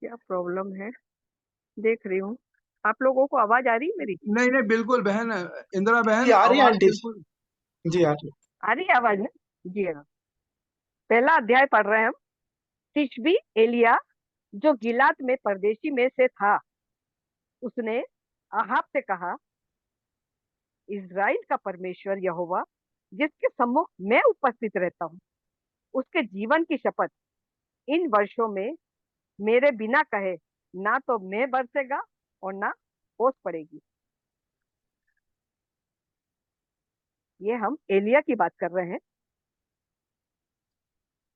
क्या प्रॉब्लम है? देख रही हूँ। आप लोगों को आवाज आ रही है मेरी? नहीं नहीं, बिल्कुल बहन। इंदिरा जी बहन, आ रही है आवाज आंटी। बिल्कुल। जी आ रही आ रही है आवाज ना? जी हाँ। पहला अध्याय पढ़ रहे हैं हम। तिशबी एलिया, जो गिलाद में परदेशी में से था, उसने अहाब से कहा, इज़राइल का परमेश्वर यहोवा, जिसके सम्मुख मैं उपस्थित रहता हूँ, उसके जीवन की शपथ, इन वर्षों में मेरे बिना कहे ना तो मैं बरसेगा और ना ओस पड़ेगी। ये हम एलिया की बात कर रहे हैं।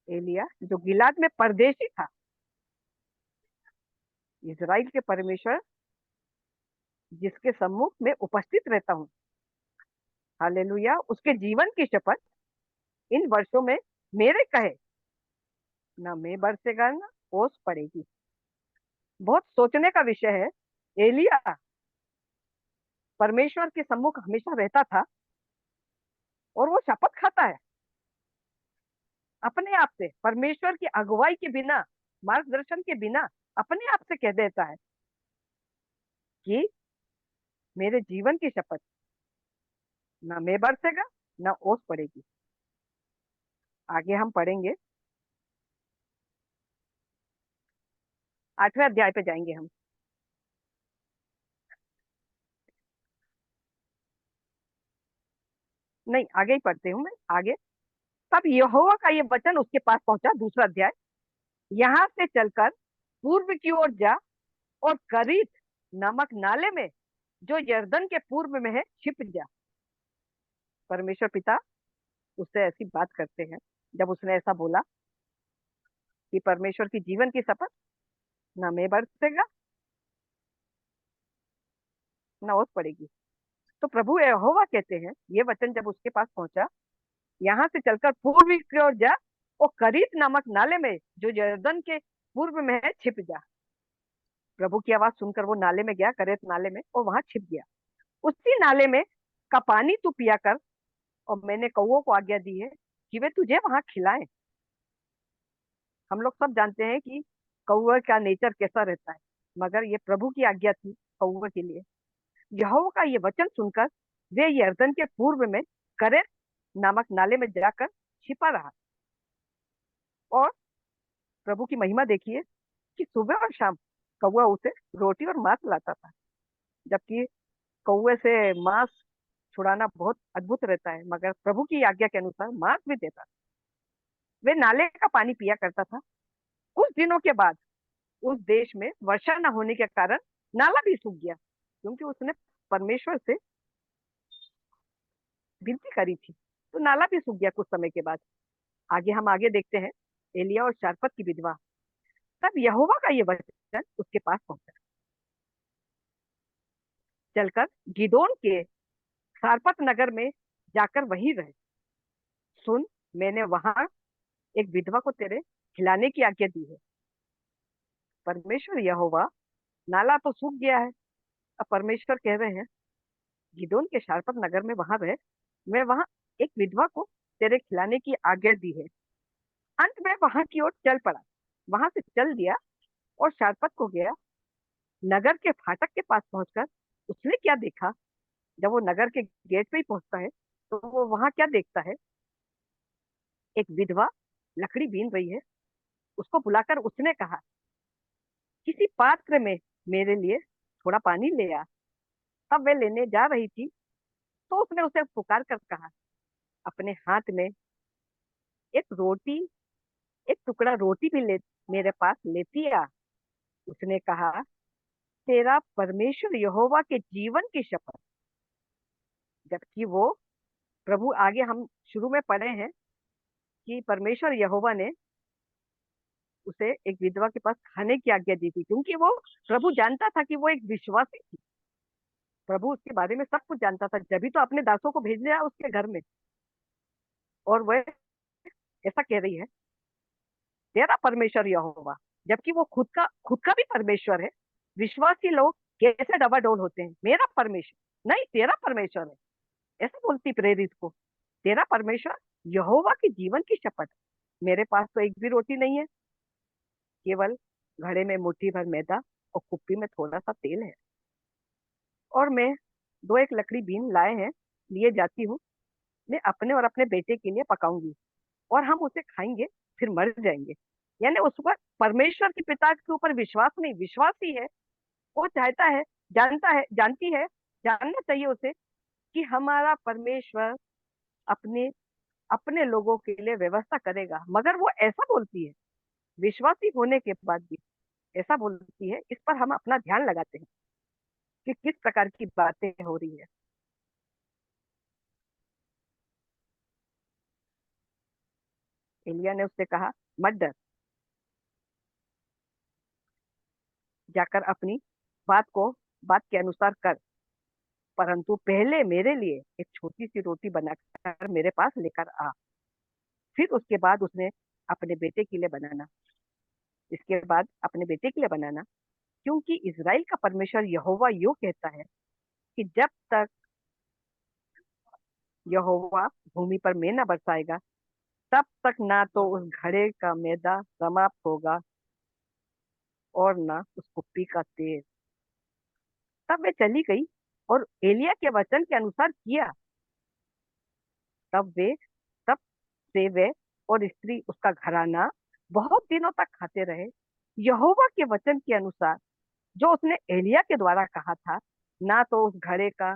एलिया जो गिलाद में परदेशी था, इज़राइल के परमेश्वर जिसके सम्मुख में उपस्थित रहता हूँ, हालेलुया, उसके जीवन की शपथ, इन वर्षों में मेरे कहे ना मैं बरसेगा ना ओस पड़ेगी। बहुत सोचने का विषय है। एलिया परमेश्वर के सम्मुख हमेशा रहता था और वो शपथ खाता है अपने आप से, परमेश्वर की अगुवाई के बिना, मार्गदर्शन के बिना अपने आप से कह देता है कि मेरे जीवन की शपथ, ना मैं बरसेगा ना ओस पड़ेगी। आगे हम पढ़ेंगे, 8वें अध्याय पे जाएंगे हम। नहीं, आगे ही पढ़ते हूँ मैं आगे। तब यहोवा का ये वचन उसके पास पहुंचा, दूसरा अध्याय, यहाँ से चलकर पूर्व की ओर जा और करीत नामक नाले में जो यर्दन के पूर्व में है छिप जा। परमेश्वर पिता उससे ऐसी बात करते हैं। जब उसने ऐसा बोला कि परमेश्वर की जीवन की शपथ, ना मैं बरसेगा ना ओस पड़ेगी, तो प्रभु यहोवा कहते हैं, ये वचन जब उसके पास पहुंचा, यहाँ से चलकर पूर्व की ओर जा और करीत नामक नाले में जो यर्दन के पूर्व में है छिप जा। प्रभु की आवाज सुनकर वो नाले में गया, करेत नाले में, और वहां छिप गया। उसी नाले में का पानी तू पिया कर, और मैंने कौओं को आज्ञा दी है कि वे तुझे वहां खिलाएं। हम लोग सब जानते हैं कि कौवे का नेचर कैसा रहता है, मगर ये प्रभु की आज्ञा थी कौवे के लिए। यहोवा का ये वचन सुनकर वे यर्दन के पूर्व में करेत नामक नाले में जाकर छिपा रहा। और प्रभु की महिमा देखिए कि सुबह और शाम कौवा उसे रोटी और मांस लाता था। जबकि कौवे से मांस छुड़ाना बहुत अद्भुत रहता है, मगर प्रभु की आज्ञा के अनुसार मांस भी देता। वे नाले का पानी पिया करता था। कुछ दिनों के बाद उस देश में वर्षा न होने के कारण नाला भी सूख गया, क्योंकि उसने परमेश्वर से विनती करी थी। तो नाला भी सूख गया कुछ समय के बाद। आगे हम आगे देखते हैं, एलिया और शारपत की विधवा। तब यहोवा का ये वचन उसके पास पहुंचा, चलकर गिदोन के सारपत नगर में जाकर वहीं रहे। सुन, मैंने वहां एक विधवा को तेरे खिलाने की आज्ञा दी है। परमेश्वर यहोवा, नाला तो सूख गया है। अब परमेश्वर कह रहे हैं, गिदोन के शारपत नगर में वहां रहे, मैं वहां एक विधवा को तेरे खिलाने की आज्ञा दी है। अंत में वहां की ओर चल पड़ा, वहां से चल दिया और शारपत को गया। नगर के फाटक के पास पहुंचकर उसने क्या देखा? जब वो नगर के गेट पे ही पहुंचता है, तो वो वहां क्या देखता है? एक विधवा लकड़ी बीन रही है। उसको बुलाकर उसने कहा, किसी पात्र में मेरे लिए थोड़ा पानी ले आ। तब वे लेने जा रही थी, तो उसने उसे पुकार कर कहा, अपने हाथ में एक रोटी, एक टुकड़ा रोटी भी ले मेरे पास लेती आ। उसने कहा, तेरा परमेश्वर यहोवा के जीवन की शपथ। जबकि वो प्रभु, आगे हम शुरू में पढ़े हैं कि परमेश्वर यहोवा ने उसे एक विधवा के पास खाने की आज्ञा दी थी, क्योंकि वो प्रभु जानता था कि वो एक विश्वासी थी। प्रभु उसके बारे में सब कुछ जानता था, जब भी तो अपने दासों को भेज दिया उसके घर में। और वह ऐसा कह रही है, तेरा परमेश्वर यहोवा, जबकि वो खुद का भी परमेश्वर है। विश्वासी लोग कैसे डबाडोल होते हैं, मेरा परमेश्वर नहीं, तेरा परमेश्वर है, ऐसे बोलती प्रेरित को। तेरा परमेश्वर यहोवा की जीवन की शपथ, मेरे पास तो एक भी रोटी नहीं है, केवल घड़े में मुट्ठी भर मैदा और कुप्पी में थोड़ा सा तेल है, और मैं दो एक लकड़ी बीन लाए हैं, लिए जाती हूँ। मैं अपने और अपने बेटे के लिए पकाऊंगी, और हम उसे खाएंगे, फिर मर जाएंगे। यानी उस पर परमेश्वर के पिता के ऊपर विश्वास नहीं, विश्वास ही है। वो चाहता है, जानता है, जानती है, जानना चाहिए उसे कि हमारा परमेश्वर अपने अपने लोगों के लिए व्यवस्था करेगा। मगर वो ऐसा बोलती है, विश्वासी होने के बाद भी ऐसा बोलती है। इस पर हम अपना ध्यान लगाते हैं कि किस प्रकार की बातें हो रही है। एलिया ने उससे कहा, मत डर, जाकर अपनी बात को बात के अनुसार कर, परंतु पहले मेरे लिए एक छोटी सी रोटी बनाकर मेरे पास लेकर आ। फिर उसके बाद उसने अपने बेटे के लिए बनाना इसके बाद अपने बेटे के लिए बनाना, क्योंकि इज़राइल का परमेश्वर यहोवा यूं कहता है कि जब तक यहोवा भूमि पर मेंह न बरसाएगा, तब तक ना तो उस घड़े का मैदा समाप्त होगा, और ना उस कुप्पी का तेल। तब वे चली गई और एलिया के वचन के अनुसार किया। तब वे तब से वे और स्त्री, उसका घराना, बहुत दिनों तक खाते रहे, यहोवा के वचन के अनुसार जो उसने एलिया के द्वारा कहा था। ना तो उस घड़े का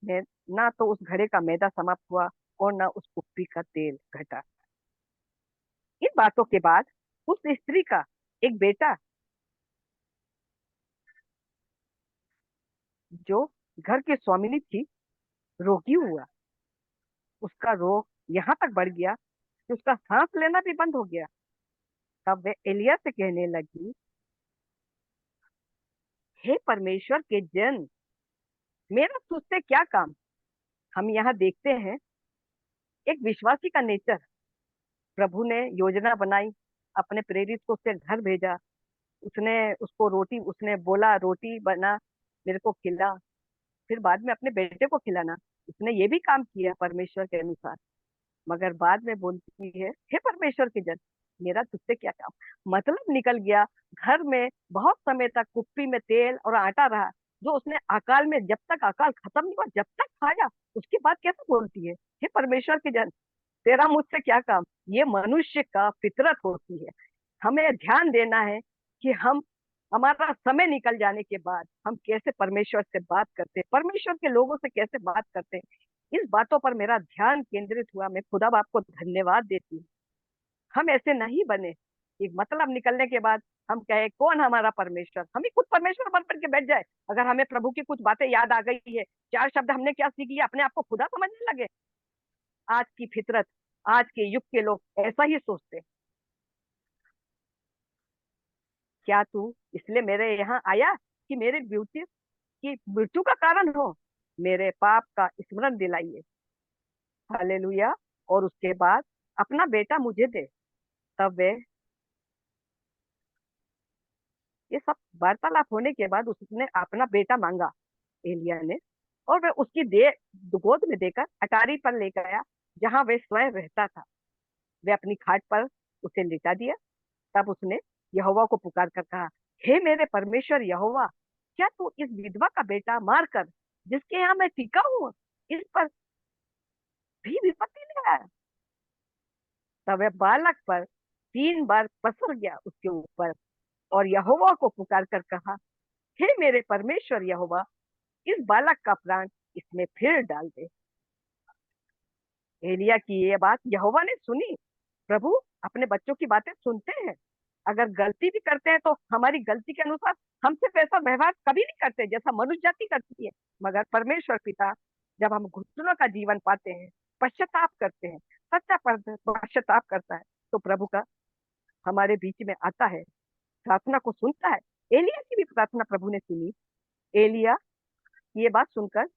मै- ना तो उस घड़े का मैदा समाप्त हुआ, और ना उस कुप्पी का तेल घटा। इन बातों के बाद उस स्त्री का एक बेटा, जो घर की स्वामिनी थी, रोगी हुआ। उसका रोग यहाँ तक बढ़ गया कि उसका सांस लेना भी बंद हो गया। तब वे एलिया से कहने लगी, हे परमेश्वर के जन, मेरा तुझसे क्या काम। हम यहाँ देखते हैं एक विश्वासी का नेचर। प्रभु ने योजना बनाई, अपने प्रेरित को उसके घर भेजा। उसने उसको रोटी, उसने बोला रोटी बना, मेरे को खिला। फिर बाद में अपने बेटे को खिलाना, उसने ये भी काम किया परमेश्वर के अनुसार। मगर बाद में बोलती है, हे परमेश्वर के जन, मेरा तुझसे क्या काम। मतलब निकल गया। घर में बहुत समय तक कुप्पी में तेल और आटा रहा, जो उसने अकाल में, जब तक अकाल खत्म नहीं हुआ, जब तक खाया, उसके बाद कैसे बोलती है, हे परमेश्वर के जन, तेरा मुझसे क्या काम। ये मनुष्य का फितरत होती है। हमें ध्यान देना है कि हम, हमारा समय निकल जाने के बाद हम कैसे परमेश्वर से बात करते हैं, परमेश्वर के लोगों से कैसे बात करते हैं। इस बातों पर मेरा ध्यान केंद्रित हुआ। मैं खुदा बाप को धन्यवाद देती हूँ। हम ऐसे नहीं बने एक मतलब निकलने के बाद हम कहे कौन हमारा परमेश्वर, हम ही खुद परमेश्वर बन करके बैठ जाए। अगर हमें प्रभु की कुछ बातें याद आ गई है, चार शब्द हमने क्या सीख लिया, अपने आप को खुदा समझने लगे। आज की फितरत, आज के युग के लोग ऐसा ही सोचते हैं। क्या तू इसलिए मेरे यहाँ आया कि मेरे ब्यूटी की मृत्यु का कारण हो। मेरे पाप का स्मरण दिलाइए। हालेलुया। और उसके बाद अपना बेटा मुझे दे। तब वे, ये सब वार्तालाप होने के बाद उसने अपना बेटा मांगा, एलिया ने, और वह उसकी दे गोद में देकर अटारी पर ले गया, जहां वह स्वयं रहता था। वे अपनी खाट पर उसे लिटा दिया। तब उसने यहोवा को पुकार कर कहा, हे मेरे परमेश्वर यहोवा, क्या तू इस विधवा का बेटा मारकर, जिसके यहाँ मैं टिका हूँ, इस पर भी विपत्ति ले आया। तब वह बालक पर 3 बार पसर गया उसके ऊपर, और यहोवा को पुकार कर कहा, हे मेरे परमेश्वर यहोवा, इस बालक का प्राण इसमें फिर डाल दे। एलिया की ये बात यहोवा ने सुनी। प्रभु अपने बच्चों की बातें सुनते हैं। अगर गलती भी करते हैं तो हमारी गलती के अनुसार हमसे वैसा व्यवहार कभी नहीं करते जैसा मनुष्य जाति करती है। मगर परमेश्वर पिता, जब हम घुटनों का जीवन पाते हैं, पश्चाताप करते हैं, सच्चा पश्चाताप करता है, तो प्रभु का हमारे बीच में आता है, प्रार्थना को सुनता है। एलिया की भी प्रार्थना प्रभु ने सुनी। एलिया ये बात सुनकर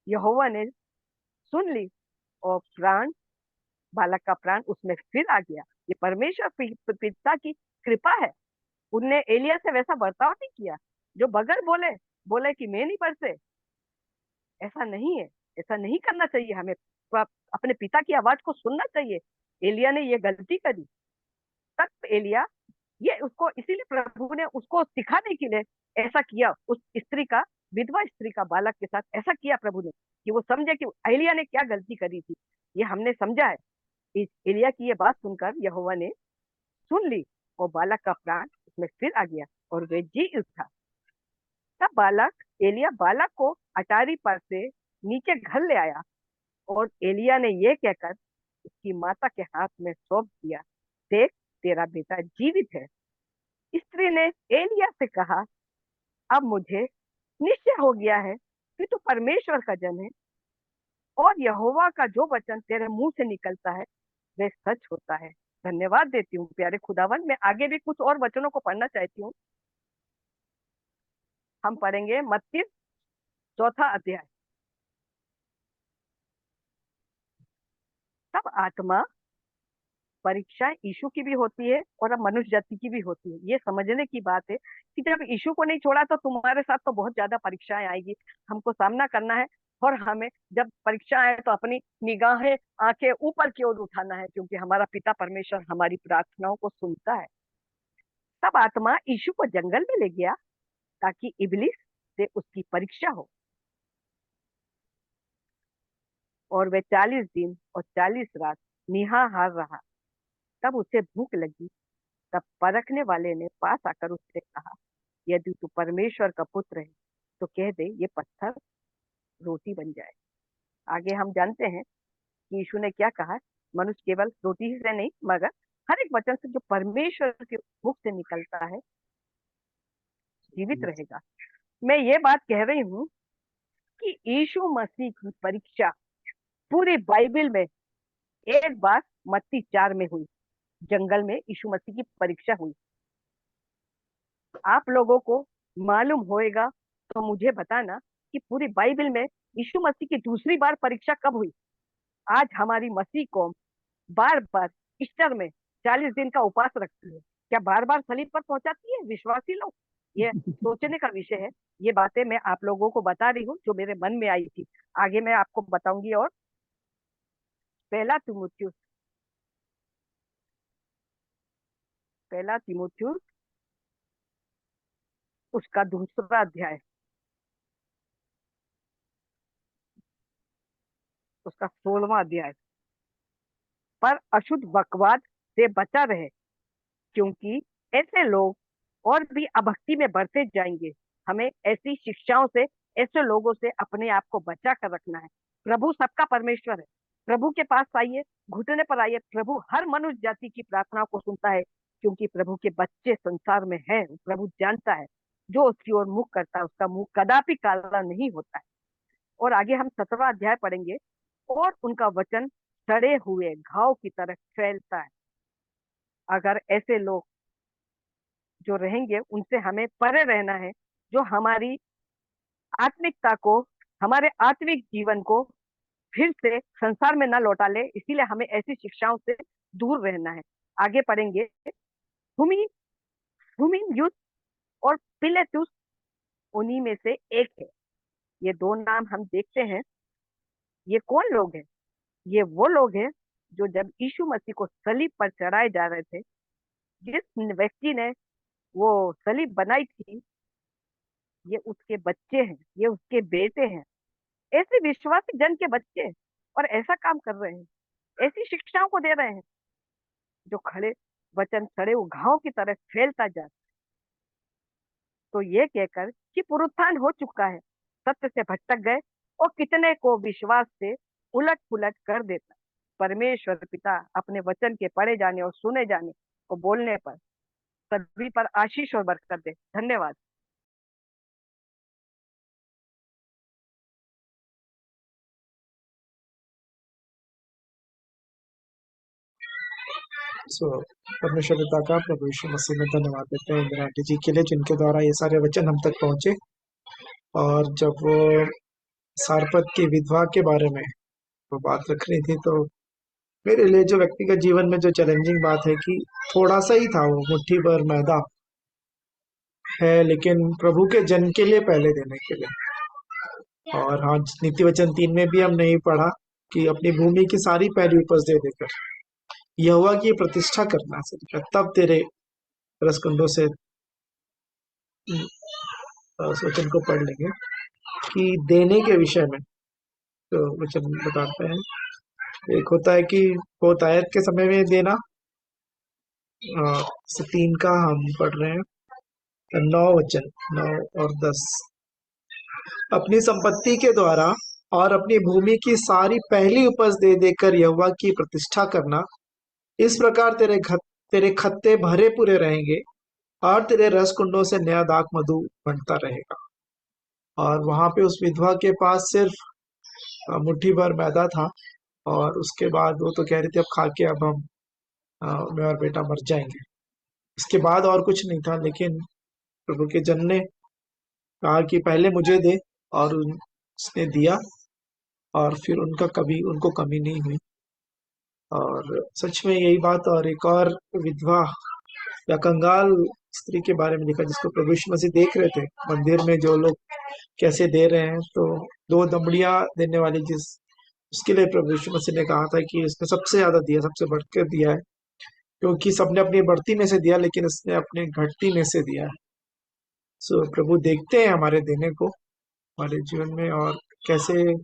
यहोवा ने सुन ली, और प्राण, बालक का प्राण उसमें फिर आ गया। ये परमेश्वर पिता की कृपा है। उनने एलिया से वैसा बर्ताव नहीं किया जो बगैर बोले बोले कि मैं नहीं बरसे। ऐसा नहीं है, ऐसा नहीं करना चाहिए हमें। अपने पिता की आवाज को सुनना चाहिए। एलिया ने ये गलती करी। तब एलिया ये उसको इसीलिए प्रभु ने उसको सिखाने के लिए ऐसा किया, उस स्त्री का, विधवा स्त्री का बालक के साथ ऐसा किया प्रभु ने, कि वो समझे कि एलिया ने क्या गलती करी थी। ये हमने समझा है। इस एलिया की ये बात सुनकर यहोवा ने सुन ली, और बालक का प्राण उसमें फिर आ गया और वे जी उठा। तब बालक एलिया बालक को अटारी पर से नीचे घर ले आया, और एलिया ने ये कहकर उसकी माता के हाथ में सौंप दिया, देख, तेरा बेटा जीवित है। स्त्री ने एलिया से कहा, अब मुझे निश्चय हो गया है कि तू परमेश्वर का जन है, और यहोवा का जो वचन तेरे मुंह से निकलता है वे सच होता है। धन्यवाद देती हूँ प्यारे खुदावन। मैं आगे भी कुछ और वचनों को पढ़ना चाहती हूँ। हम पढ़ेंगे मत्ती 4 अध्याय। तब आत्मा परीक्षा यीशु की भी होती है और अब मनुष्य जाति की भी होती है। ये समझने की बात है कि जब यीशु को नहीं छोड़ा तो तुम्हारे साथ तो बहुत ज्यादा परीक्षाएं आएगी, हमको सामना करना है। और हमें जब परीक्षा आए तो अपनी निगाहें, आंखें ऊपर की ओर उठाना है, क्योंकि हमारा पिता परमेश्वर हमारी प्रार्थनाओं को सुनता है। तब आत्मा यीशु को जंगल में ले गया ताकि इबलीस से उसकी परीक्षा हो, और वह 40 दिन और 40 रात निहाहार रहा। तब उसे भूख लगी। तब परखने वाले ने पास आकर उससे कहा, यदि तू परमेश्वर का पुत्र है तो कह दे ये पत्थर रोटी बन जाए। आगे हम जानते हैं कि यीशु ने क्या कहा, मनुष्य केवल रोटी से नहीं मगर हर एक वचन से जो परमेश्वर के मुख से निकलता है जीवित रहेगा। मैं ये बात कह रही हूँ कि यीशु मसीह की परीक्षा पूरी बाइबल में एक बार मत्ती 4 में हुई। जंगल में यीशु मसीह की परीक्षा हुई। आप लोगों को मालूम होएगा तो मुझे बताना कि पूरी बाइबल में यीशु मसीह की दूसरी बार परीक्षा कब हुई। आज हमारी मसीह कौम बार बार ईस्टर में 40 दिन का उपवास रखती है, क्या बार बार सलीब पर पहुंचाती है विश्वासी लोग? ये सोचने का विषय है। ये बातें मैं आप लोगों को बता रही हूँ जो मेरे मन में आई थी, आगे मैं आपको बताऊंगी। और पहला तिमुथियुस उसका दूसरा अध्याय, उसका 16वां अध्याय। पर अशुद्ध बकवाद से बचा रहे, क्योंकि ऐसे लोग और भी अभक्ति में बढ़ते जाएंगे। हमें ऐसी शिक्षाओं से, ऐसे लोगों से अपने आप को बचा कर रखना है। प्रभु सबका परमेश्वर है। प्रभु के पास आइए, घुटने पर आइए। प्रभु हर मनुष्य जाति की प्रार्थना को सुनता है, क्योंकि प्रभु के बच्चे संसार में है। प्रभु जानता है जो उसकी ओर मुख करता है उसका मुंह कदापि काला नहीं होता है। और आगे हम 17वां अध्याय पढ़ेंगे। और उनका वचन सड़े हुए घाव की तरह फैलता है। अगर ऐसे लोग जो रहेंगे उनसे हमें परे रहना है, जो हमारी आत्मिकता को, हमारे आत्मिक जीवन को फिर से संसार में न लौटा ले। इसीलिए हमें ऐसी शिक्षाओं से दूर रहना है। आगे पढ़ेंगे। हुमी हुमिन युद्ध और पिलेतुस उन्हीं में से एक है। ये दो नाम हम देखते हैं। ये कौन लोग हैं? ये वो लोग हैं जो जब यीशु मसीह को सलीब पर चढ़ाए जा रहे थे, जिस व्यक्ति ने वो सलीब बनाई थी, ये उसके बच्चे हैं, ये उसके बेटे हैं। ऐसे विश्वासी जन के बच्चे हैं, और ऐसा काम कर रहे हैं, ऐसी शिक्षाओं को दे रहे हैं जो खड़े वचन सड़े वो घाव की तरह फैलता जाता। तो ये कहकर कि पुनरुत्थान हो चुका है, सत्य से भटक गए और कितने को विश्वास से उलट पुलट कर देता। परमेश्वर पिता अपने वचन के पढ़े जाने और सुने जाने और बोलने पर सभी पर आशीष और बरकत दे। धन्यवाद। सो परमेश्वर पिता का प्रभु यीशु मसीह में धन्यवाद देते हैं इंदिरा आंटी जी के लिए, जिनके द्वारा ये सारे वचन हम तक पहुंचे। और जब वो सारपत की विधवा के बारे में वो बात रख रही थी, तो मेरे लिए जो व्यक्तिगत जीवन में जो चैलेंजिंग बात है कि थोड़ा सा ही था, वो मुट्ठी भर मैदा है, लेकिन प्रभु के जन के लिए पहले देने के लिए। और हाँ, नीति वचन 3 में भी हमने ही पढ़ा कि अपनी भूमि की सारी पहली उपज दे देकर यहोवा की प्रतिष्ठा करना सीखा, तब तेरे रसकुंडों से उस वचन को पढ़ लेंगे कि देने के विषय में। तो वचन बताते हैं, एक होता है कि बहुतायत के समय में देना, से 3 का हम पढ़ रहे हैं 9 वचन 9 और 10। अपनी संपत्ति के द्वारा और अपनी भूमि की सारी पहली उपज दे देकर यहोवा की प्रतिष्ठा करना, इस प्रकार तेरे खत्ते भरे पूरे रहेंगे और तेरे रस कुंडों से नया दाख मधु बनता रहेगा। और वहां पे उस विधवा के पास सिर्फ मुट्ठी भर मैदा था, और उसके बाद वो तो कह रही थी अब खा के अब हम मैं और बेटा मर जाएंगे। इसके बाद और कुछ नहीं था, लेकिन प्रभु के जन ने कहा कि पहले मुझे दे, और उसने दिया, और फिर उनको कमी नहीं हुई। और सच में यही बात। और एक और विधवा या कंगाल स्त्री के बारे में लिखा, जिसको प्रभु यीशु मसीह देख रहे थे मंदिर में, जो लोग कैसे दे रहे हैं। तो 2 दमड़ियां देने वाली, उसके लिए प्रभु यीशु मसीह ने कहा था कि इसने सबसे ज्यादा दिया, सबसे बढ़कर दिया है, क्योंकि सबने अपनी बढ़ती में से दिया, लेकिन इसने अपने घटती में से दिया है। सो प्रभु देखते हैं हमारे देने को हमारे जीवन में, और कैसे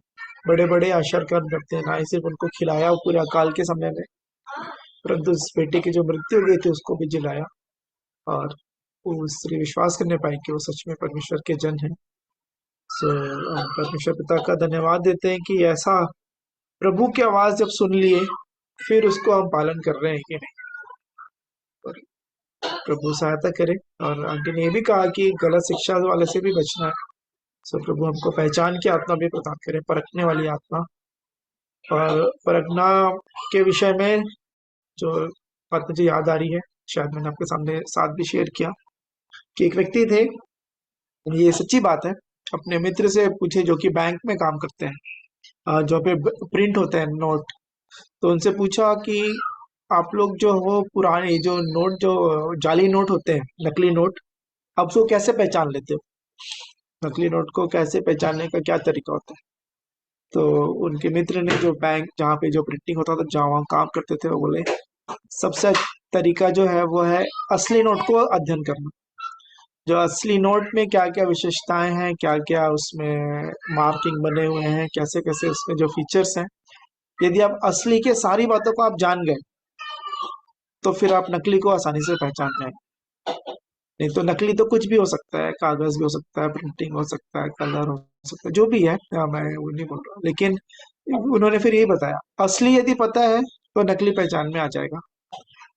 बड़े बड़े आश्चर्य कर्म करते हैं। ना ही सिर्फ उनको खिलाया पूरे अकाल के समय में, परंतु उस बेटे की जो मृत्यु हो गई थी उसको भी जिलाया, और वो स्त्री विश्वास करने पाई कि वो सच में परमेश्वर के जन है। सो हम परमेश्वर पिता का धन्यवाद देते हैं कि ऐसा प्रभु की आवाज जब सुन लिए, फिर उसको हम पालन कर रहे हैं कि नहीं। और प्रभु सहायता करे। और आंटी ने ये भी कहा कि गलत शिक्षा वाले से भी बचना है। सो प्रभु हमको पहचान की आत्मा भी प्रदान करे, परखने वाली आत्मा। और परखना के विषय में जो बात मुझे याद आ रही है, शायद मैंने आपके सामने साथ भी शेयर किया, कि एक व्यक्ति थे, ये सच्ची बात है, अपने मित्र से पूछे जो कि बैंक में काम करते हैं, जो पे प्रिंट होते हैं नोट। तो उनसे पूछा कि आप लोग जो हो पुराने जो नोट, जो जाली नोट होते हैं, नकली नोट, आप उसको कैसे पहचान लेते हो? नकली नोट को कैसे पहचानने का क्या तरीका होता है? तो उनके मित्र ने, जो बैंक जहाँ पे जो प्रिंटिंग होता था, जहाँ वहाँ काम करते थे, वो बोले सबसे तरीका जो है वो है असली नोट को अध्ययन करना। जो असली नोट में क्या क्या विशेषताएं हैं, क्या क्या उसमें मार्किंग बने हुए हैं, कैसे कैसे उसमें जो फीचर्स हैं, यदि आप असली के सारी बातों को आप जान गए, तो फिर आप नकली को आसानी से पहचान जाएंगे। नहीं तो नकली तो कुछ भी हो सकता है, कागज भी हो सकता है, प्रिंटिंग हो सकता है, कलर हो सकता है, जो भी है। मैं वो नहीं बोल रहा, लेकिन उन्होंने फिर यही बताया, असली यदि पता है तो नकली पहचान में आ जाएगा।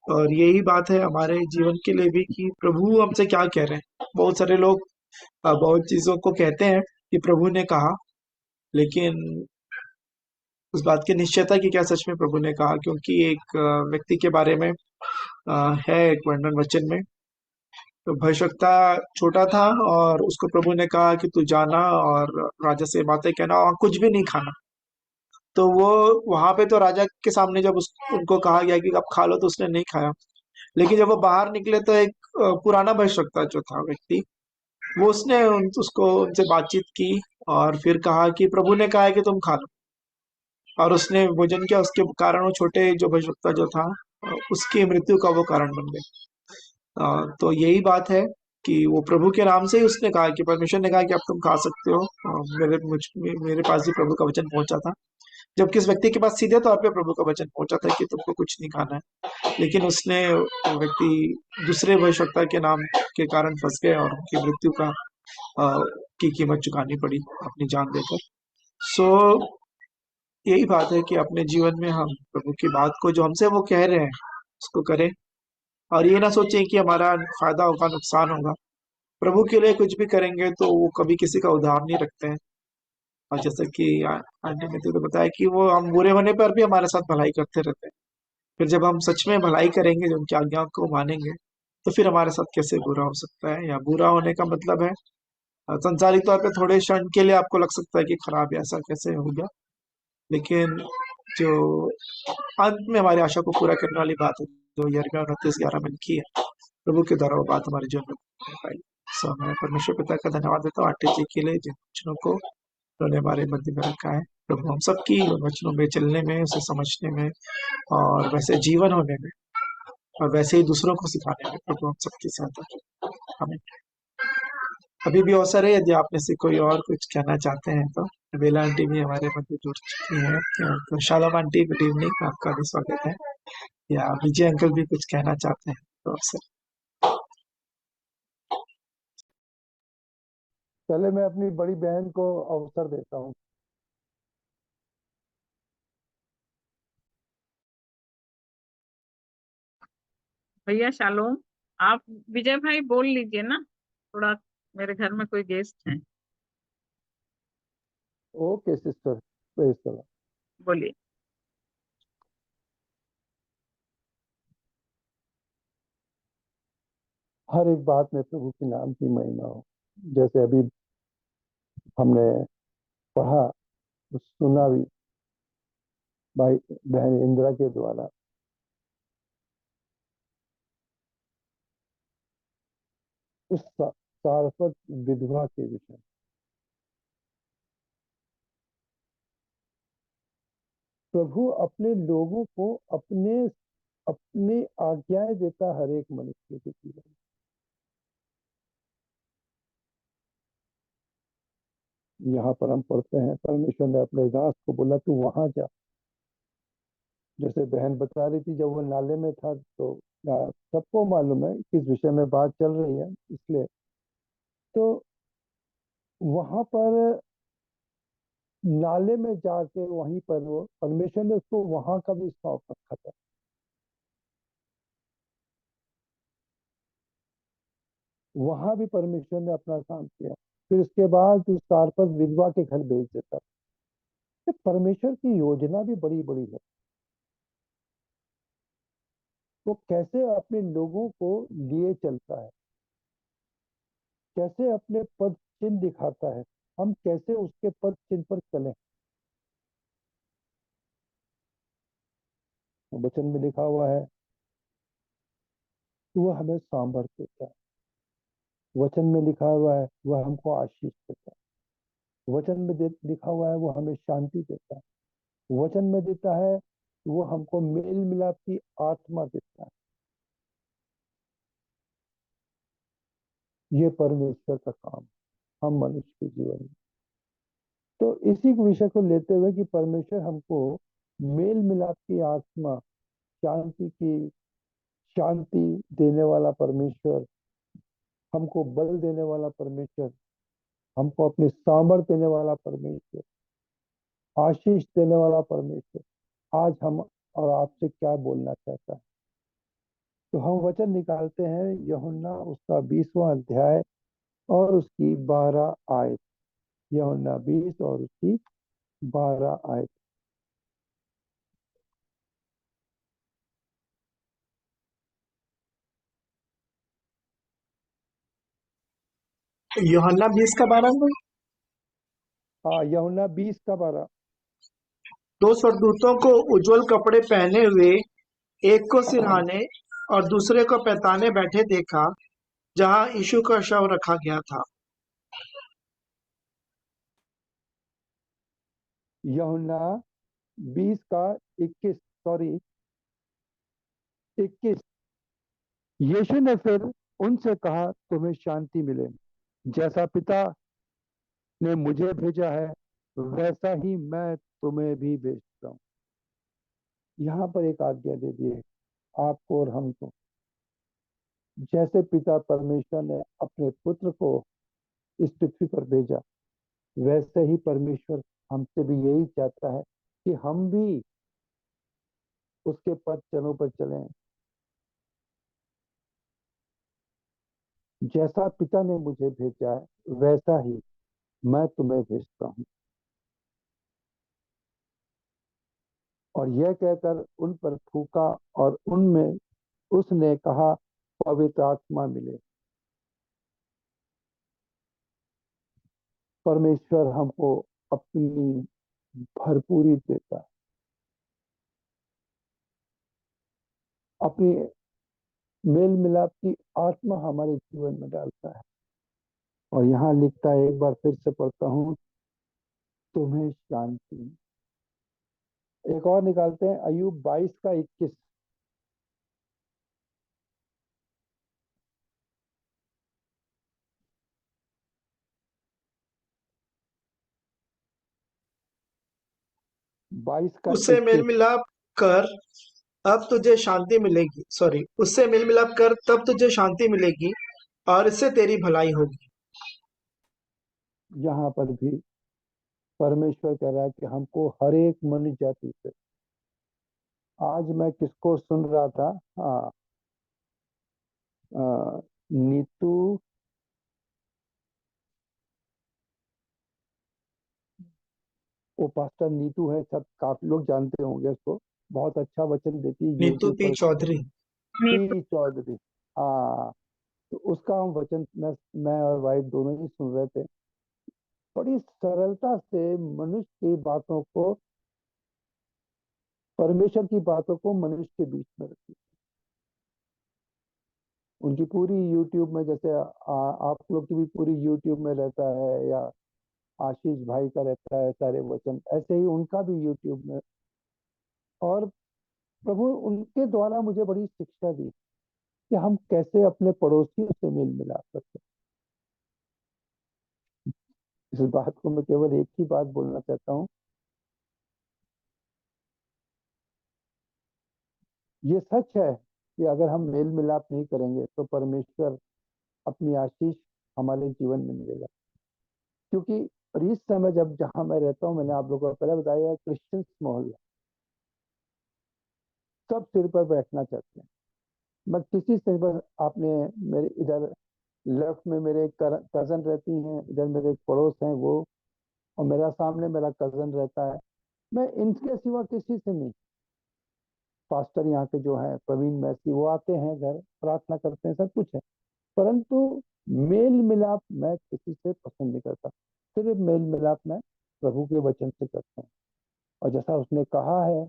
और यही बात है हमारे जीवन के लिए भी, कि प्रभु हमसे क्या कह रहे हैं। बहुत सारे लोग बहुत चीजों को कहते हैं कि प्रभु ने कहा, लेकिन उस बात की निश्चयता कि क्या सच में प्रभु ने कहा। क्योंकि एक व्यक्ति के बारे में है एक वर्णन वचन में, तो भविष्यवक्ता छोटा था, और उसको प्रभु ने कहा कि तू जाना और राजा से बातें कहना और कुछ भी नहीं खाना। तो वो वहां पे तो राजा के सामने जब उनको कहा गया कि अब खा लो, तो उसने नहीं खाया। लेकिन जब वो बाहर निकले, तो एक पुराना भविष्यवक्ता जो था व्यक्ति, वो उसने उसको उनसे बातचीत की, और फिर कहा कि प्रभु ने कहा है कि तुम खा लो। और उसने भोजन किया, उसके कारण वो छोटे जो भविष्यवक्ता जो था, उसकी मृत्यु का वो कारण बन गए। तो यही बात है कि वो प्रभु के नाम से ही उसने कहा, कि परमेश्वर ने कहा कि अब तुम खा सकते हो। मेरे पास भी प्रभु का वचन पहुंचा था, जबकि उस व्यक्ति के पास सीधे तौर पे प्रभु का वचन पहुंचा था कि तुमको कुछ नहीं खाना है। लेकिन उसने, वो व्यक्ति दूसरे भविष्यवक्ता के नाम के कारण फंस गए, और उनकी मृत्यु की कीमत चुकानी पड़ी अपनी जान देकर। सो यही बात है कि अपने जीवन में हम प्रभु की बात को, जो हमसे वो कह रहे हैं, उसको करें। और ये ना सोचें कि हमारा फायदा होगा, नुकसान होगा। प्रभु के लिए कुछ भी करेंगे तो वो कभी किसी का उधार नहीं रखते हैं। और जैसा कि आंटी ने तो बताया कि वो हम बुरे होने पर भी हमारे साथ भलाई करते रहते हैं। फिर जब हम सच में भलाई करेंगे, जब उनकी आज्ञाओं को मानेंगे, तो फिर हमारे साथ कैसे बुरा हो सकता है? या बुरा होने का मतलब है, संसारिक तौर पे थोड़े क्षण के लिए आपको लग सकता है कि खराब है, ऐसा कैसे हो गया, लेकिन जो अंत में हमारी आशा को पूरा करने वाली बात है, जो यिर्मयाह 29:11 में लिखी है, प्रभु के द्वारा वो बात हमारे जीवन में पाई। सो मैं परमेश्वर पिता का धन्यवाद देता हूँ आंटी जी के लिए, जिन वचनों को उन्होंने हमारे मध्य में रखा है। प्रभु हम सबकी उन वचनों में चलने में, उसे समझने में, और वैसे जीवन होने में और वैसे ही दूसरों को सिखाने में प्रभु हम सबके साथ हैं। हमें अभी भी अवसर है, यदि आप में से कोई और कुछ कहना चाहते हैं तो। बेला आंटी भी हमारे मध्य जुड़ चुकी हैं, तो शालोम आंटी, गुड इवनिंग, आपका भी स्वागत है। या विजय अंकल भी कुछ कहना चाहते हैं तो अवसर। पहले मैं अपनी बड़ी बहन को अवसर देता हूँ। भैया शालोम, आप विजय भाई बोल लीजिए ना, थोड़ा मेरे घर में कोई गेस्ट हैं। Okay sister, praise the Lord. बोलिए। हर एक बात में प्रभु के नाम की महिमा हो। जैसे अभी हमने पढ़ा, सुना भी भाई बहन इंदिरा के द्वारा, उस सारपत विधवा के विषय। प्रभु अपने लोगों को अपने अपनी आज्ञाएं देता हर एक मनुष्य के जीवन में। यहाँ पर हम पढ़ते हैं, परमेश्वर ने अपने दास को बोला तू वहां जा। जैसे बहन बता रही थी, जब वो नाले में था तो सबको मालूम है किस विषय में बात चल रही है, इसलिए तो वहां पर नाले में जाके वहीं पर वो परमेश्वर ने उसको वहां का भी सौंप रखा था। वहां भी परमेश्वर ने अपना काम किया। फिर उसके बाद उस सारपत विधवा के घर भेज देता। तो परमेश्वर की योजना भी बड़ी बड़ी है। वो कैसे अपने लोगों को लिए चलता है, कैसे अपने पद चिन्ह दिखाता है, हम कैसे उसके पद चिन्ह पर चलें। वचन में लिखा हुआ है कि वो हमें सामर्थ्य देता है। वचन में लिखा हुआ है वह हमको आशीष देता है। वचन में लिखा हुआ है वो हमें शांति देता है। वचन में देता है वो हमको मेल मिलाप की आत्मा देता है। ये परमेश्वर का काम हम मनुष्य के जीवन में। तो इसी विषय को लेते हुए कि परमेश्वर हमको मेल मिलाप की आत्मा, शांति देने वाला परमेश्वर, हमको बल देने वाला परमेश्वर, हमको अपनी सामर्थ देने वाला परमेश्वर, आशीष देने वाला परमेश्वर आज हम और आपसे क्या बोलना चाहता है। तो हम वचन निकालते हैं यूहन्ना उसका 20वां अध्याय और उसकी 12 आयत। यूहन्ना 20 और उसकी 12 आयत। यूहन्ना 20 का 12 में हाँ, यूहन्ना 20 का 12। दो स्वर्गदूतों को उज्जवल कपड़े पहने हुए, एक को सिरहाने और दूसरे को पैताने बैठे देखा, जहां यीशु का शव रखा गया था। यूहन्ना 20 का 21, सॉरी 21। यीशु ने फिर उनसे कहा तुम्हें शांति मिले। जैसा पिता ने मुझे भेजा है वैसा ही मैं तुम्हें भी भेजता हूँ। यहाँ पर एक आज्ञा दे दी है आपको और हमको। जैसे पिता परमेश्वर ने अपने पुत्र को इस पृथ्वी पर भेजा, वैसे ही परमेश्वर हमसे भी यही चाहता है कि हम भी उसके पद चलों पर चलें। जैसा पिता ने मुझे भेजा है वैसा ही मैं तुम्हें भेजता हूँ। और यह कहकर उन पर फूका और उनमें उसने कहा पवित्र आत्मा मिले। परमेश्वर हमको अपनी भरपूरी देता है, अपनी मेल मिलाप की आत्मा हमारे जीवन में डालता है। और यहाँ लिखता है, एक बार फिर से पढ़ता हूँ, तुम्हें शांति। एक और निकालते हैं अय्यूब 22 का 21। 22 का उससे मेल 21। मिलाप कर, अब तुझे शांति मिलेगी। सॉरी, उससे मेल मिलाप कर तब तुझे शांति मिलेगी और इससे तेरी भलाई होगी। यहाँ पर भी परमेश्वर कह रहा है कि हमको हर एक मनुष्य जाति से, आज मैं किसको सुन रहा था, हाँ, नीतू, वो पास्टर नीतू है, सब काफी लोग जानते होंगे उसको, बहुत अच्छा वचन देती है नीतू यूट्यूब पी पर। चौधरी। पी चौधरी, हाँ। तो उसका हम वचन मैं और वाइफ दोनों ही सुन रहे थे। बड़ी सरलता से मनुष्य की बातों को, परमेश्वर की बातों को मनुष्य के बीच में रखी। उनकी पूरी यूट्यूब में, जैसे आप लोग की भी पूरी यूट्यूब में रहता है, या आशीष भाई का रहता है सारे वचन, ऐसे ही उनका भी यूट्यूब में। और प्रभु उनके द्वारा मुझे बड़ी शिक्षा दी कि हम कैसे अपने पड़ोसियों से मेल मिलाप करते हैं। इस बात को मैं केवल एक ही बात बोलना चाहता हूँ, ये सच है कि अगर हम मेल मिलाप नहीं करेंगे तो परमेश्वर अपनी आशीष हमारे जीवन में मिलेगा। क्योंकि और इस समय जब जहां मैं रहता हूँ, मैंने आप लोगों को पहले बताया, क्रिश्चियंस मोहल्ला, सब सिर पर बैठना चाहते हैं। मैं किसी से बस, आपने मेरे इधर लेफ्ट में मेरे कजन रहती हैं, इधर मेरे एक पड़ोस हैं वो, और मेरा सामने मेरा कजन रहता है। मैं इनके सिवा किसी से नहीं। पास्टर यहाँ के जो है प्रवीण मैसी, वो आते हैं घर, प्रार्थना करते हैं, सब कुछ है, परंतु मेल मिलाप मैं किसी से पसंद नहीं करता। सिर्फ मेल मिलाप मैं प्रभु के वचन से करता हूँ। और जैसा उसने कहा है,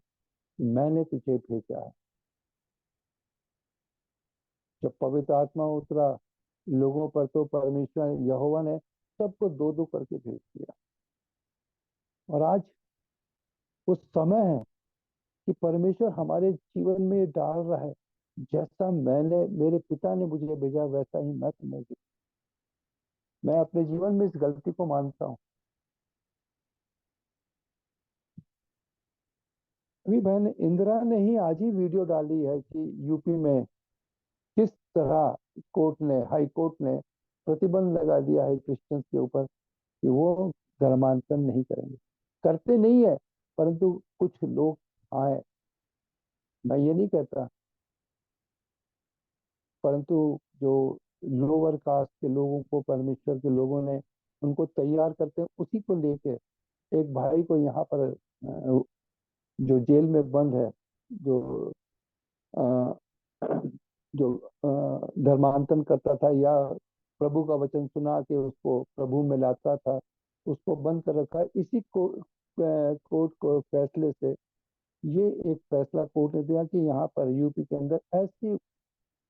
मैंने तुझे भेजा है। जब पवित्र आत्मा उतरा लोगों पर, तो परमेश्वर यहोवा ने सबको दो दो करके भेज दिया। और आज वो समय है कि परमेश्वर हमारे जीवन में डाल रहा है, जैसा मैंने, मेरे पिता ने मुझे भेजा, वैसा ही मैं तुम्हें भेजा। मैं अपने जीवन में इस गलती को मानता हूँ। अभी बहन इंदिरा ने ही आज ही वीडियो डाली है कि यूपी में किस तरह कोर्ट ने, हाई कोर्ट ने प्रतिबंध लगा दिया है क्रिश्चियंस के ऊपर कि वो धर्मांतरण नहीं करेंगे। करते नहीं है, परंतु कुछ लोग आए, मैं ये नहीं कहता, परंतु जो लोअर कास्ट के लोगों को परमेश्वर के लोगों ने उनको तैयार करते हैं, उसी को लेके एक भाई को यहाँ पर जो जेल में बंद है, जो अ, जो धर्मांतरण करता था या प्रभु का वचन सुना के उसको प्रभु में लाता था, उसको बंद कर रखा है। इसी को कोर्ट को फैसले से, ये एक फैसला कोर्ट ने दिया कि यहाँ पर यूपी के अंदर ऐसी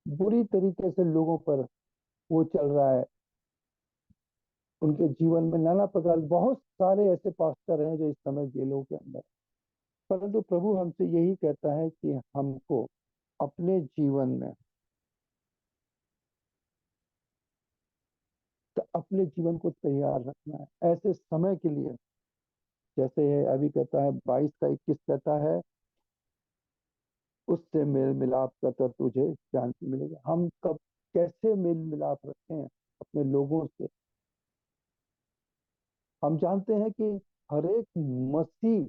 बुरी तरीके से लोगों पर वो चल रहा है, उनके जीवन में नाना प्रकार, बहुत सारे ऐसे पास्टर हैं जो इस समय जेलों के अंदर। परंतु प्रभु हमसे यही कहता है कि हमको अपने जीवन में, तो अपने जीवन को तैयार रखना है ऐसे समय के लिए। जैसे अभी कहता है 22 का 21 कहता है, उससे मेल मिलाप करता तुझे शांति मिलेगा। हम कब कैसे मेल मिलाप रखें अपने लोगों से? हम जानते हैं कि हर एक मसीह,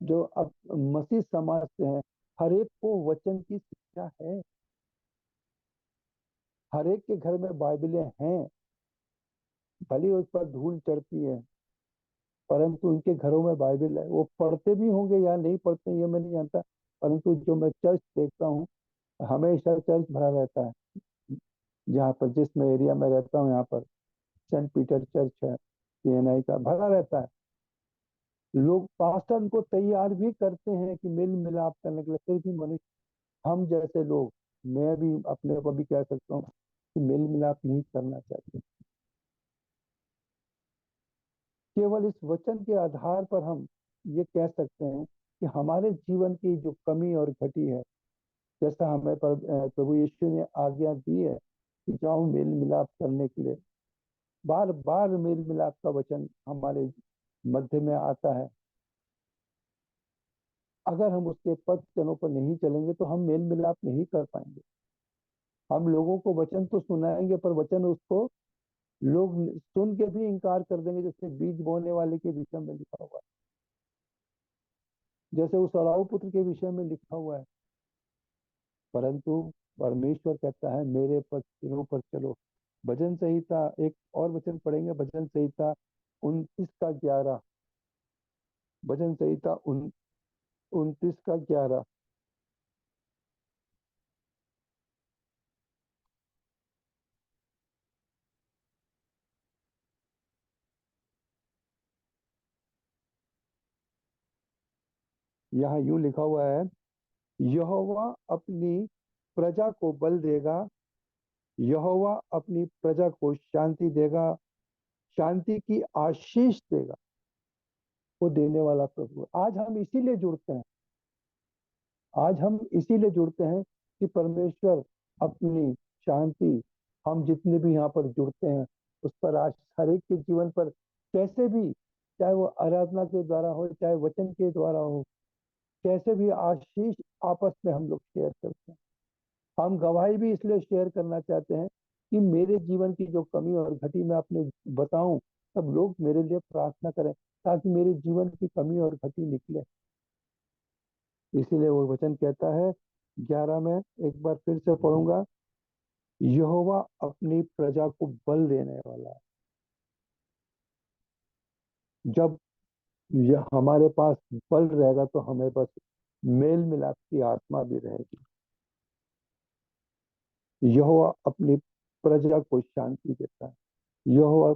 जो अब मसीह समाज से है, हर एक को वचन की शिक्षा है। हर एक के घर में बाइबलें हैं, भले उस पर धूल चढ़ती है, परंतु उनके घरों में बाइबल है। वो पढ़ते भी होंगे या नहीं पढ़ते, ये मैं नहीं जानता, परंतु जो मैं चर्च देखता हूँ, हमेशा चर्च भरा रहता है। जहाँ पर, जिस मैं एरिया में रहता हूँ, यहाँ पर सेंट पीटर चर्च है, सीएनआई का, भरा रहता है। लोग पास्टर उनको तैयार भी करते हैं कि मेल मिलाप करने के लिए, फिर भी मनुष्य, हम जैसे लोग, मैं भी अपने को भी कह सकता हूँ कि मेल मिलाप नहीं करना चाहते। केवल इस वचन के आधार पर हम ये कह सकते हैं कि हमारे जीवन की जो कमी और घटी है, जैसा हमें प्रभु यीशु ने आज्ञा दी है कि जाओ मेल मिलाप करने के लिए, बार बार मेल मिलाप का वचन हमारे मध्य में आता है। अगर हम उसके पद चरणों पर नहीं चलेंगे तो हम मेल मिलाप नहीं कर पाएंगे। हम लोगों को वचन तो सुनाएंगे पर वचन उसको लोग सुन के भी इनकार कर देंगे, जैसे बीज बोने वाले के विषय में लिखा हुआ है, जैसे उस अड़ाऊ पुत्र के विषय में लिखा हुआ है। परंतु परमेश्वर कहता है मेरे पद पर चलो। भजन संहिता, एक और वचन पढ़ेंगे, भजन संहिता 29 का 11। भजन संहिता 29 का 11। यहाँ यूं लिखा हुआ है, यहोवा अपनी प्रजा को बल देगा, यहोवा अपनी प्रजा को शांति देगा, शांति की आशीष देगा। वो देने वाला प्रभु है। आज हम इसीलिए जुड़ते हैं, आज हम इसीलिए जुड़ते हैं कि परमेश्वर अपनी शांति, हम जितने भी यहाँ पर जुड़ते हैं उस पर आज हर एक के जीवन पर कैसे भी, चाहे वो आराधना के द्वारा हो चाहे वचन के द्वारा हो, कैसे भी आशीष आपस में हम लोग शेयर करते हैं। हम गवाही भी इसलिए शेयर करना चाहते हैं कि मेरे जीवन की जो कमी और घटी मैं अपने बताऊं, तब लोग मेरे लिए प्रार्थना करें ताकि मेरे जीवन की कमी और घटी निकले। इसीलिए वो वचन कहता है 11 में, एक बार फिर से पढ़ूंगा, यहोवा अपनी प्रजा को बल देने वाला है। जब हमारे पास बल रहेगा तो हमें बस मेल मिलाप की आत्मा भी रहेगी। यहोवा अपनी प्रजा को शांति देता है। यहोवा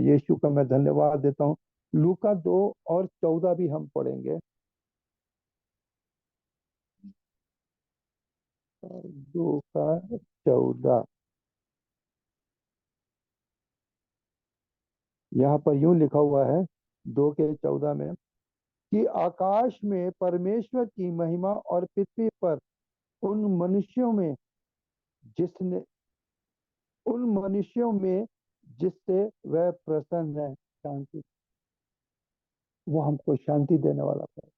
यीशु का मैं धन्यवाद देता हूँ। लूका 2:14 भी हम पढ़ेंगे। 2:14 यहाँ पर यूं लिखा हुआ है 2:14 में कि आकाश में परमेश्वर की महिमा और पृथ्वी पर उन मनुष्यों में जिसने उन मनुष्यों में जिससे वह प्रसन्न है शांति। वो हमको शांति देने वाला है।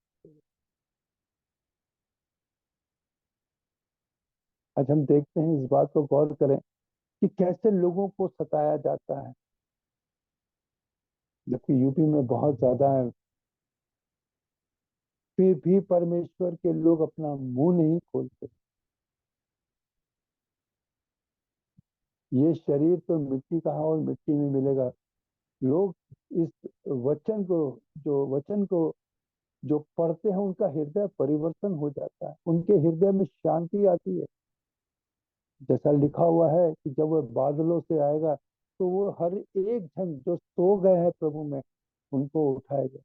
आज हम देखते हैं, इस बात को गौर करें कि कैसे लोगों को सताया जाता है, जबकि यूपी में बहुत ज्यादा है, फिर भी परमेश्वर के लोग अपना मुंह नहीं खोलते। ये शरीर तो मिट्टी का है और मिट्टी में मिलेगा। लोग इस वचन को जो पढ़ते हैं उनका हृदय परिवर्तन हो जाता है, उनके हृदय में शांति आती है। जैसा लिखा हुआ है कि जब वह बादलों से आएगा तो वो हर एक जन जो सो गए हैं प्रभु में उनको उठाएगा।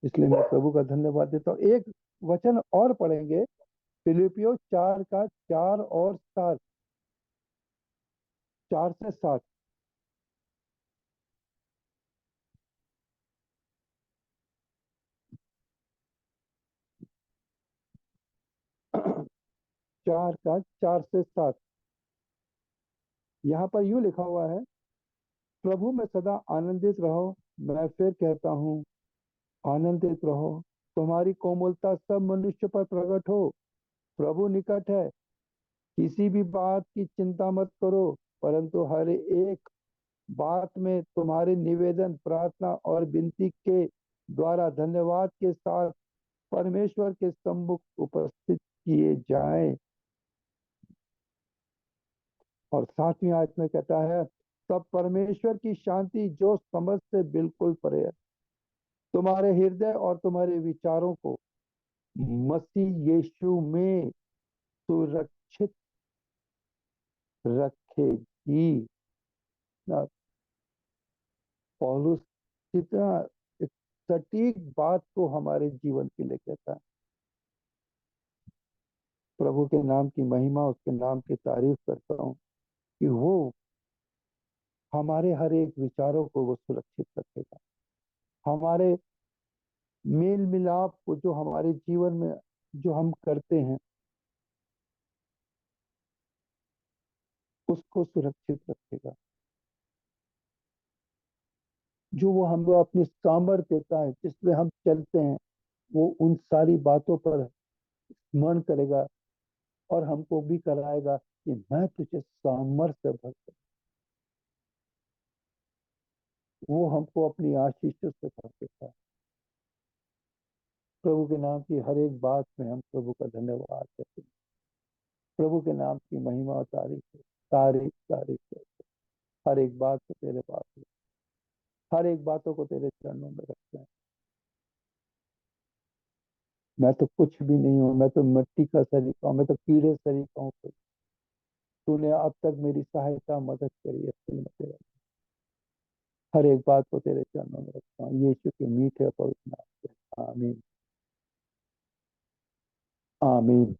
इसलिए मैं प्रभु का धन्यवाद देता हूँ। एक वचन और पढ़ेंगे, फिलिपियो 4:4 और 7, 4 से 7। 4:4 से 7 यहाँ पर यूं लिखा हुआ है, प्रभु में सदा आनंदित रहो। मैं फिर कहता हूँ आनंदित रहो। तुम्हारी कोमलता सब मनुष्य पर प्रकट हो। प्रभु निकट है। किसी भी बात की चिंता मत करो, परंतु हर एक बात में तुम्हारे निवेदन, प्रार्थना और विनती के द्वारा धन्यवाद के साथ परमेश्वर के सम्मुख उपस्थित किए जाएं। और 7वीं आयत में कहता है, तब परमेश्वर की शांति जो समझ से बिल्कुल परे है, तुम्हारे हृदय और तुम्हारे विचारों को मसीह यीशु में सुरक्षित रखेगी। ना, पौलुस कितना एक सटीक बात को हमारे जीवन के लिए कहता है। प्रभु के नाम की महिमा, उसके नाम की तारीफ करता हूँ कि वो हमारे हर एक विचारों को वो सुरक्षित रखेगा। हमारे मेल मिलाप को जो हमारे जीवन में जो हम करते हैं उसको सुरक्षित रखेगा। जो वो हमको अपनी सामर्थ्य देता है, जिसमें हम चलते हैं, वो उन सारी बातों पर स्मरण करेगा और हमको भी कराएगा कि मैं तुझे सामर्थ्य भर दूं। वो हमको अपनी आशीषों से भर देता है। प्रभु के नाम की हर एक बात में हम प्रभु का धन्यवाद करते हैं। प्रभु के नाम की महिमा और तारीफ है, तारीफ तारीफ करते हैं। हर एक बात को तेरे पास है, हर एक बातों को तेरे चरणों में रखते हैं। मैं तो कुछ भी नहीं हूँ, मैं तो मिट्टी का सरीखा हूँ, मैं तो कीड़े सरीखा हूँ। तूने अब तक मेरी सहायता मदद करी है, इसलिए मैं तेरा हर एक बात को तेरे चरणों में रखता हूँ, यीशु के मीठे और पवित्र नाम से। आमीन, आमीन।